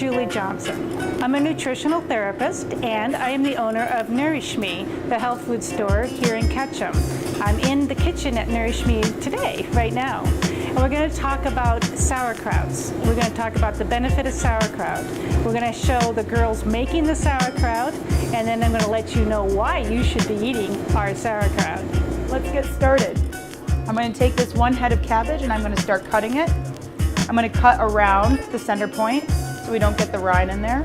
Julie Johnson. I'm a nutritional therapist and I am the owner of NourishMe, the health food store here in Ketchum. I'm in the kitchen at NourishMe today, right now. And we're going to talk about sauerkrauts. We're going to talk about the benefit of sauerkraut. We're going to show the girls making the sauerkraut, and then I'm going to let you know why you should be eating our sauerkraut. Let's get started. I'm going to take this one head of cabbage and I'm going to start cutting it. I'm going to cut around the center point so we don't get the rind in there.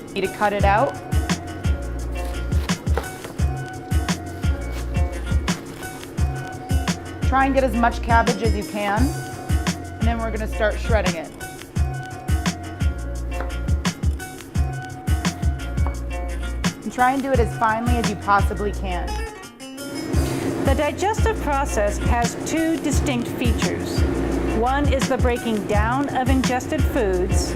You need to cut it out. Try and get as much cabbage as you can, and then we're going to start shredding it. And try and do it as finely as you possibly can. The digestive process has two distinct features. One is the breaking down of ingested foods.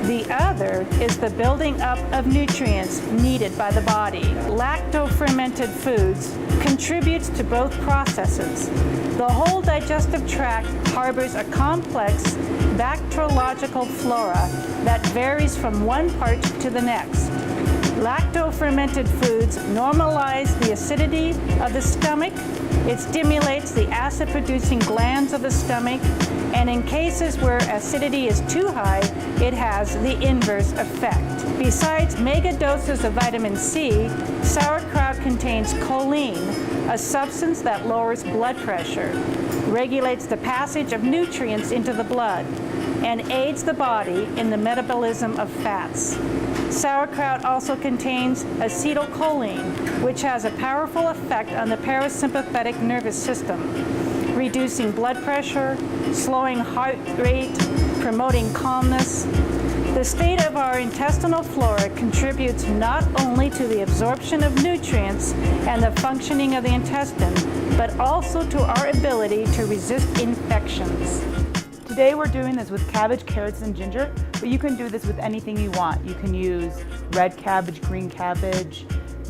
The other is the building up of nutrients needed by the body. Lacto-fermented foods contributes to both processes. The whole digestive tract harbors a complex bacteriological flora that varies from one part to the next. Lacto-fermented foods normalize the acidity of the stomach. It stimulates the acid-producing glands of the stomach, and in cases where acidity is too high, it has the inverse effect. Besides mega doses of vitamin C, sauerkraut contains choline, a substance that lowers blood pressure, regulates the passage of nutrients into the blood, and aids the body in the metabolism of fats. Sauerkraut also contains acetylcholine, which has a powerful effect on the parasympathetic nervous system, reducing blood pressure, slowing heart rate, promoting calmness. The state of our intestinal flora contributes not only to the absorption of nutrients and the functioning of the intestine, but also to our ability to resist infections. Today we're doing this with cabbage, carrots, and ginger, but you can do this with anything you want. You can use red cabbage, green cabbage,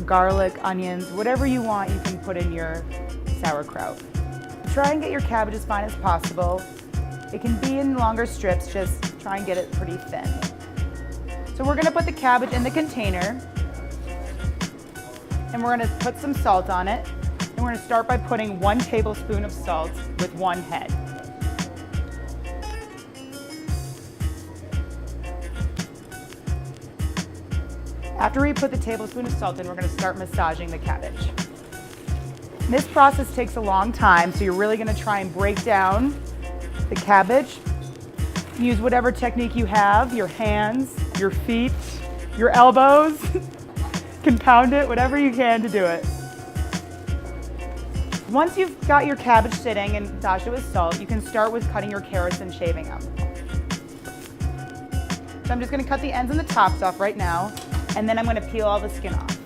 garlic, onions, whatever you want you can put in your sauerkraut. Try and get your cabbage as fine as possible. It can be in longer strips, just try and get it pretty thin. So we're going to put the cabbage in the container, and we're going to put some salt on it, and we're going to start by putting 1 tablespoon of salt with 1 head. After we put the tablespoon of salt in, we're going to start massaging the cabbage. This process takes a long time, so you're really going to try and break down the cabbage. Use whatever technique you have, your hands, your feet, your elbows. Can pound it, whatever you can to do it. Once you've got your cabbage sitting and massaged it with salt, you can start with cutting your carrots and shaving them. So I'm just going to cut the ends and the tops off right now, and then I'm going to peel all the skin off.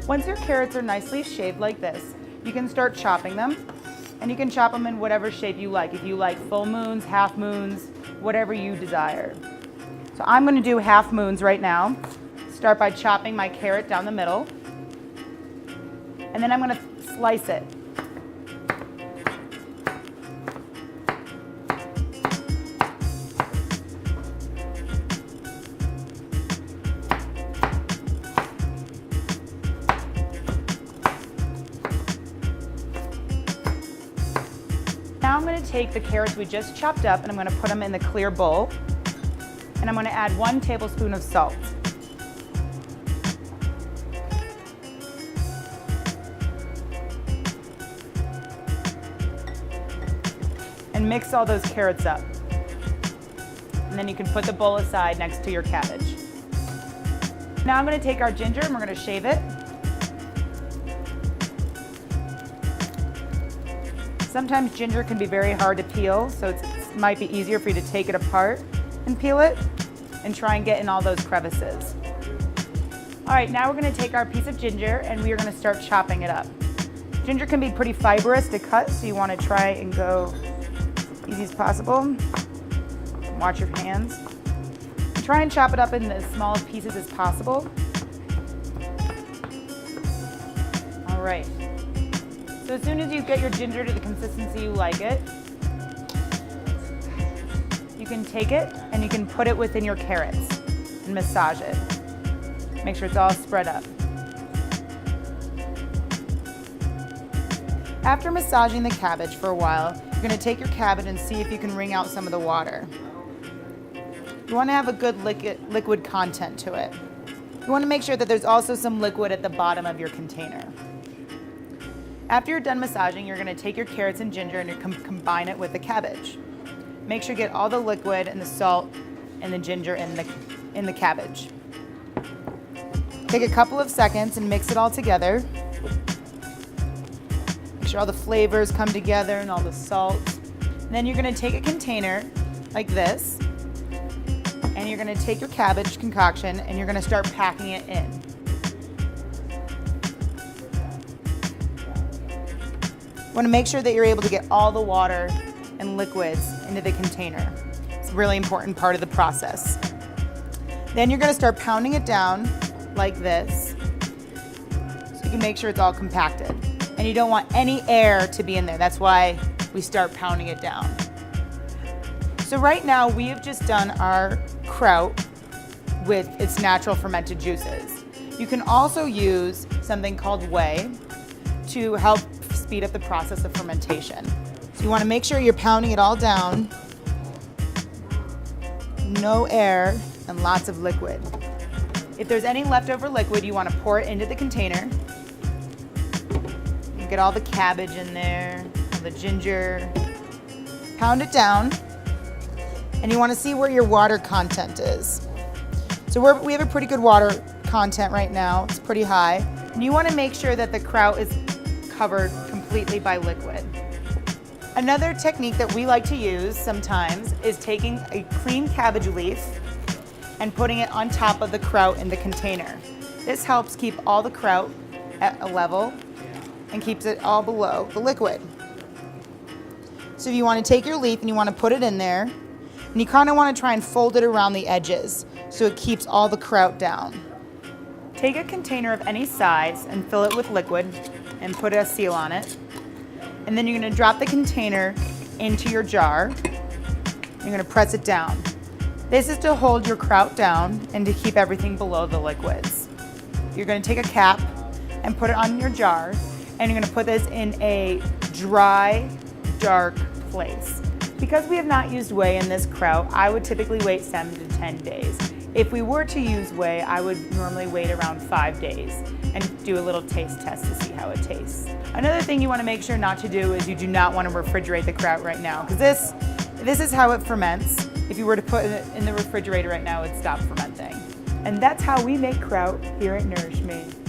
Once your carrots are nicely shaved like this, you can start chopping them, and you can chop them in whatever shape you like. If you like full moons, half moons, whatever you desire. So I'm going to do half moons right now. Start by chopping my carrot down the middle, and then I'm going to slice it. Now I'm going to take the carrots we just chopped up and I'm going to put them in the clear bowl. And I'm going to add 1 tablespoon of salt. And mix all those carrots up. And then you can put the bowl aside next to your cabbage. Now I'm going to take our ginger and we're going to shave it. Sometimes ginger can be very hard to peel, so it might be easier for you to take it apart and peel it and try and get in all those crevices. All right, now we're going to take our piece of ginger and we are going to start chopping it up. Ginger can be pretty fibrous to cut, so you want to try and go as easy as possible. Watch your hands. Try and chop it up in as small pieces as possible. All right. So as soon as you get your ginger to the consistency you like it, you can take it and you can put it within your carrots and massage it. Make sure it's all spread up. After massaging the cabbage for a while, you're going to take your cabbage and see if you can wring out some of the water. You want to have a good liquid content to it. You want to make sure that there's also some liquid at the bottom of your container. After you're done massaging, you're going to take your carrots and ginger and combine it with the cabbage. Make sure you get all the liquid and the salt and the ginger in the cabbage. Take a couple of seconds and mix it all together. Make sure all the flavors come together and all the salt. And then you're going to take a container like this, and you're going to take your cabbage concoction and you're going to start packing it in. You want to make sure that you're able to get all the water and liquids into the container. It's a really important part of the process. Then you're going to start pounding it down like this so you can make sure it's all compacted. And you don't want any air to be in there. That's why we start pounding it down. So right now we have just done our kraut with its natural fermented juices. You can also use something called whey to help speed up the process of fermentation. So you want to make sure you're pounding it all down, no air, and lots of liquid. If there's any leftover liquid, you want to pour it into the container. You get all the cabbage in there, all the ginger. Pound it down, and you want to see where your water content is. So we have a pretty good water content right now. It's pretty high. And you want to make sure that the kraut is covered completely by liquid. Another technique that we like to use sometimes is taking a clean cabbage leaf and putting it on top of the kraut in the container. This helps keep all the kraut at a level and keeps it all below the liquid. So if you want to take your leaf and you want to put it in there, and you kind of want to try and fold it around the edges so it keeps all the kraut down. Take a container of any size and fill it with liquid and put a seal on it. And then you're going to drop the container into your jar. You're going to press it down. This is to hold your kraut down and to keep everything below the liquids. You're going to take a cap and put it on your jar, and you're going to put this in a dry, dark place. Because we have not used whey in this kraut, I would typically wait 7 to 10 days. If we were to use whey, I would normally wait around 5 days and do a little taste test to see how it tastes. Another thing you want to make sure not to do is you do not want to refrigerate the kraut right now, because this is how it ferments. If you were to put it in the refrigerator right now, it would stop fermenting. And that's how we make kraut here at NourishMe.